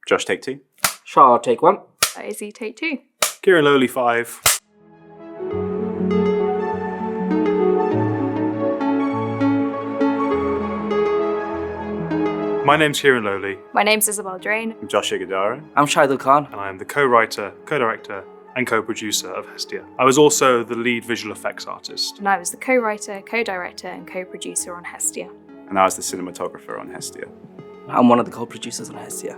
Josh, take 2. Shah, take 1. Izzy, take 2. Kieran Lowley, 5. My name's Kieran Lowley. My name's Isabel Drain. I'm Josh Iguodara. I'm Shahidul Khan. And I am the co-writer, co-director, and co-producer of Hestia. I was also the lead visual effects artist. And I was the co-writer, co-director, and co-producer on Hestia. And I was the cinematographer on Hestia. I'm one of the co-producers on Hestia.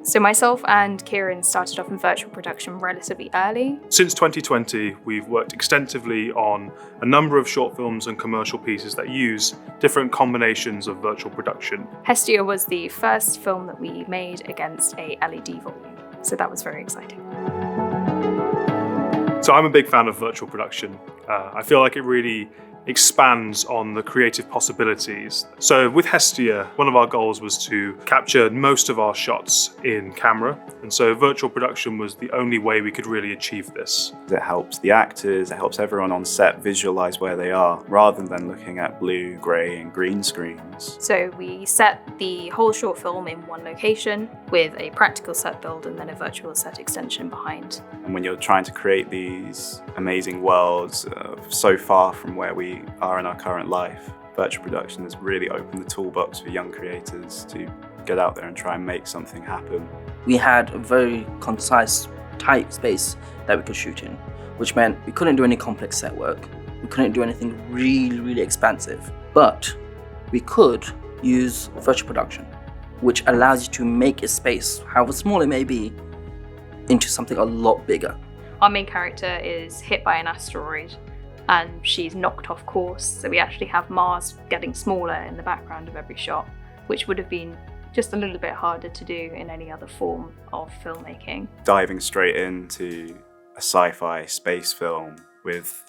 So myself and Kieran started off in virtual production relatively early. Since 2020, we've worked extensively on a number of short films and commercial pieces that use different combinations of virtual production. Hestia was the first film that we made against a LED volume, so that was very exciting. So I'm a big fan of virtual production. I feel like it really expands on the creative possibilities. So with Hestia, one of our goals was to capture most of our shots in camera, and so virtual production was the only way we could really achieve this. It helps the actors, it helps everyone on set visualize where they are, rather than looking at blue, grey and green screens. So we set the whole short film in one location with a practical set build and then a virtual set extension behind. And when you're trying to create these amazing worlds so far from where we are in our current life, virtual production has really opened the toolbox for young creators to get out there and try and make something happen. We had a very concise, tight space that we could shoot in, which meant we couldn't do any complex set work. We couldn't do anything really expansive, but we could use virtual production, which allows you to make a space, however small it may be, into something a lot bigger. Our main character is hit by an asteroid and she's knocked off course, so we actually have Mars getting smaller in the background of every shot, which would have been just a little bit harder to do in any other form of filmmaking. Diving straight into a sci-fi space film with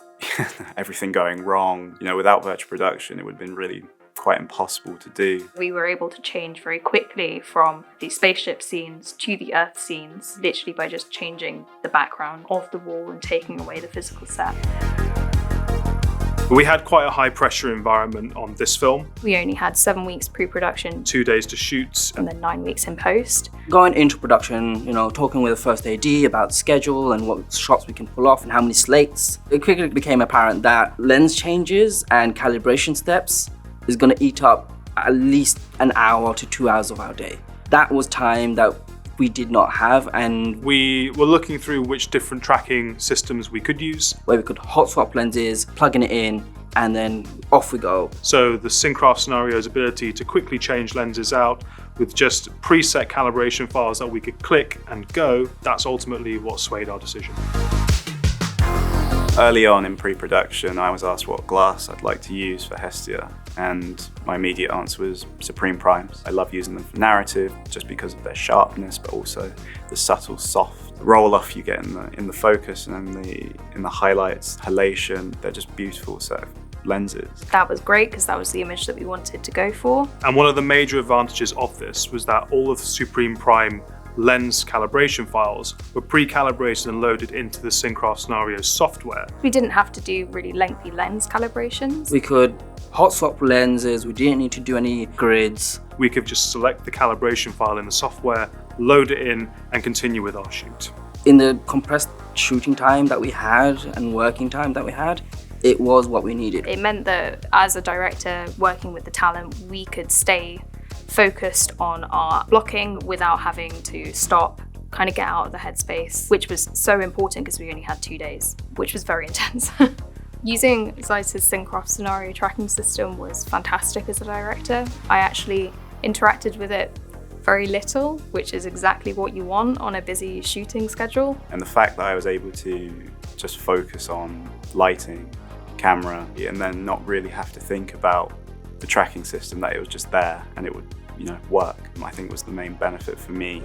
everything going wrong, without virtual production, it would have been really quite impossible to do. We were able to change very quickly from the spaceship scenes to the Earth scenes, literally by just changing the background of the wall and taking away the physical set. We had quite a high pressure environment on this film. We only had 7 weeks pre-production, 2 days to shoot. and then 9 weeks in post. Going into production, talking with the first AD about schedule and what shots we can pull off and how many slates, it quickly became apparent that lens changes and calibration steps is going to eat up at least an hour to 2 hours of our day. That was time that we did not have, and we were looking through which different tracking systems we could use, where we could hot swap lenses, plugging it in, and then off we go. So the ZEISS Scenario's ability to quickly change lenses out with just preset calibration files that we could click and go, that's ultimately what swayed our decision. Early on in pre-production, I was asked what glass I'd like to use for Hestia, and my immediate answer was Supreme Primes. I love using them for narrative just because of their sharpness, but also the subtle, soft roll-off you get in the focus and in the highlights, halation. They're just beautiful set of lenses. That was great because that was the image that we wanted to go for. And one of the major advantages of this was that all of the Supreme Prime lens calibration files were pre-calibrated and loaded into the ZEISS Scenario software. We didn't have to do really lengthy lens calibrations. We could hot swap lenses, we didn't need to do any grids. We could just select the calibration file in the software, load it in, and continue with our shoot. In the compressed shooting time that we had and working time that we had, it was what we needed. It meant that as a director working with the talent, we could stay focused on our blocking without having to stop, kind of get out of the headspace, which was so important because we only had 2 days, which was very intense. Using ZEISS CinCraft Scenario tracking system was fantastic as a director. I actually interacted with it very little, which is exactly what you want on a busy shooting schedule. And the fact that I was able to just focus on lighting, camera, and then not really have to think about the tracking system, that it was just there and it would work, I think was the main benefit for me.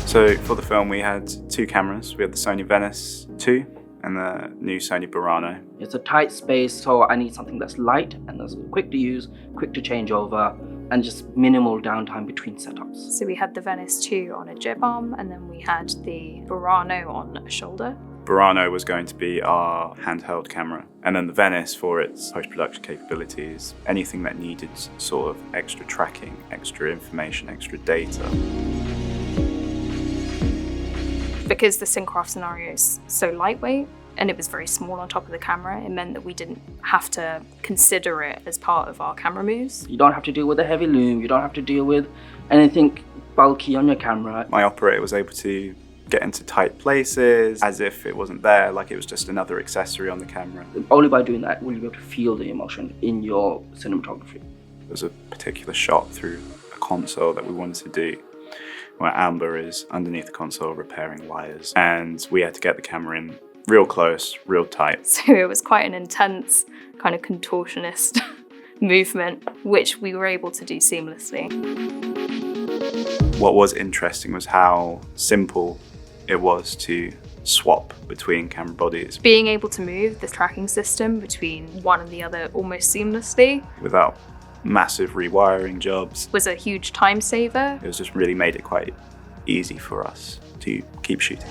So for the film we had 2 cameras. We had the Sony Venice 2 and the new Sony Burano. It's a tight space, so I need something that's light and that's quick to use, quick to change over, and just minimal downtime between setups. So we had the Venice 2 on a jib arm, and then we had the Burano on a shoulder. Burano was going to be our handheld camera, and then the Venice for its post-production capabilities, anything that needed sort of extra tracking, extra information, extra data. Because the ZEISS Scenario is so lightweight and it was very small on top of the camera, it meant that we didn't have to consider it as part of our camera moves. You don't have to deal with a heavy loom, you don't have to deal with anything bulky on your camera. My operator was able to get into tight places as if it wasn't there, like it was just another accessory on the camera. Only by doing that will you be able to feel the emotion in your cinematography. There was a particular shot through a console that we wanted to do where Amber is underneath the console repairing wires, and we had to get the camera in real close, real tight. So it was quite an intense kind of contortionist movement, which we were able to do seamlessly. What was interesting was how simple it was to swap between camera bodies Being able to move the tracking system between one and the other almost seamlessly without massive rewiring jobs. was a huge time saver. It was just really made it quite easy for us to keep shooting.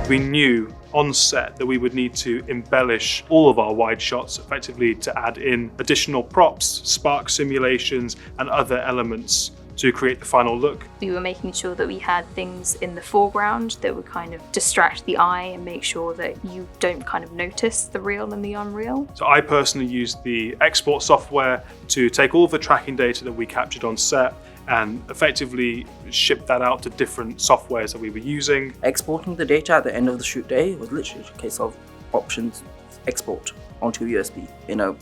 We knew on set that we would need to embellish all of our wide shots effectively to add in additional props, spark simulations, and other elements to create the final look. We were making sure that we had things in the foreground that would kind of distract the eye and make sure that you don't kind of notice the real and the unreal. So I personally used the export software to take all of the tracking data that we captured on set and effectively ship that out to different softwares that we were using. Exporting the data at the end of the shoot day was literally a case of options, export onto USB in a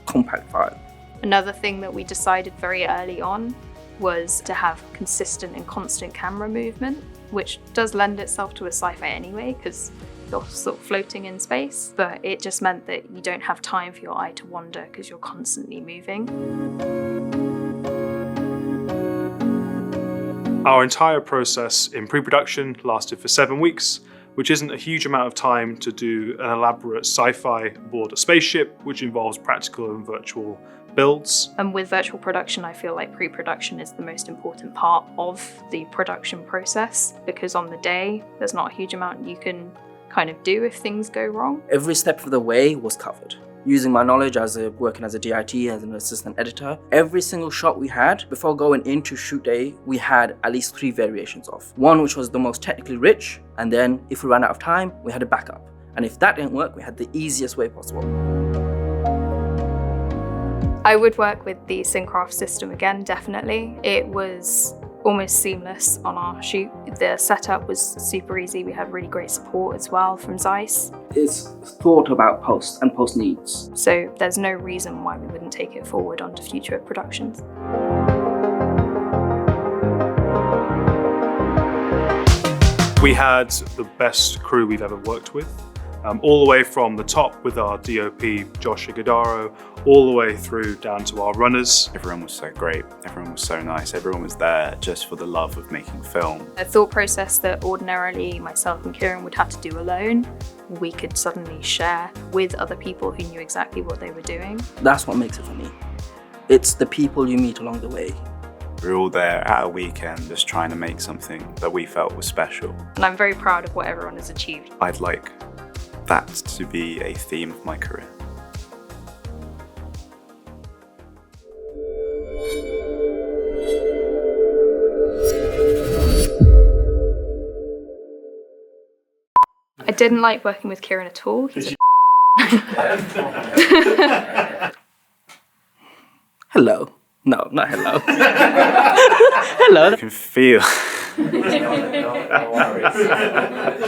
compact file. Another thing that we decided very early on was to have consistent and constant camera movement, which does lend itself to a sci-fi anyway, because you're sort of floating in space, but it just meant that you don't have time for your eye to wander because you're constantly moving. Our entire process in pre-production lasted for 7 weeks, which isn't a huge amount of time to do an elaborate sci-fi aboard a spaceship, which involves practical and virtual builds. And with virtual production, I feel like pre-production is the most important part of the production process, because on the day, there's not a huge amount you can kind of do if things go wrong. Every step of the way was covered. Using my knowledge as working as a DIT, as an assistant editor, every single shot we had before going into shoot day, we had at least 3 variations of. One which was the most technically rich, and then if we ran out of time, we had a backup. And if that didn't work, we had the easiest way possible. I would work with the ZEISS system again, definitely. It was almost seamless on our shoot. The setup was super easy. We had really great support as well from ZEISS. It's thought about post and post needs. So there's no reason why we wouldn't take it forward onto future productions. We had the best crew we've ever worked with, all the way from the top with our DOP, Josh Igadaro, all the way through down to our runners. Everyone was so great, everyone was so nice, everyone was there just for the love of making film. A thought process that ordinarily myself and Kieran would have to do alone, we could suddenly share with other people who knew exactly what they were doing. That's what makes it for me. It's the people you meet along the way. We were all there at a weekend just trying to make something that we felt was special. And I'm very proud of what everyone has achieved. I'd like that to be a theme of my career. I didn't like working with Kieran at all. He's Hello. No, not hello. Hello. I can feel.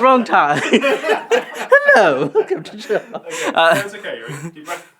Wrong time. Hello. Welcome to the show. That's okay, deep breath.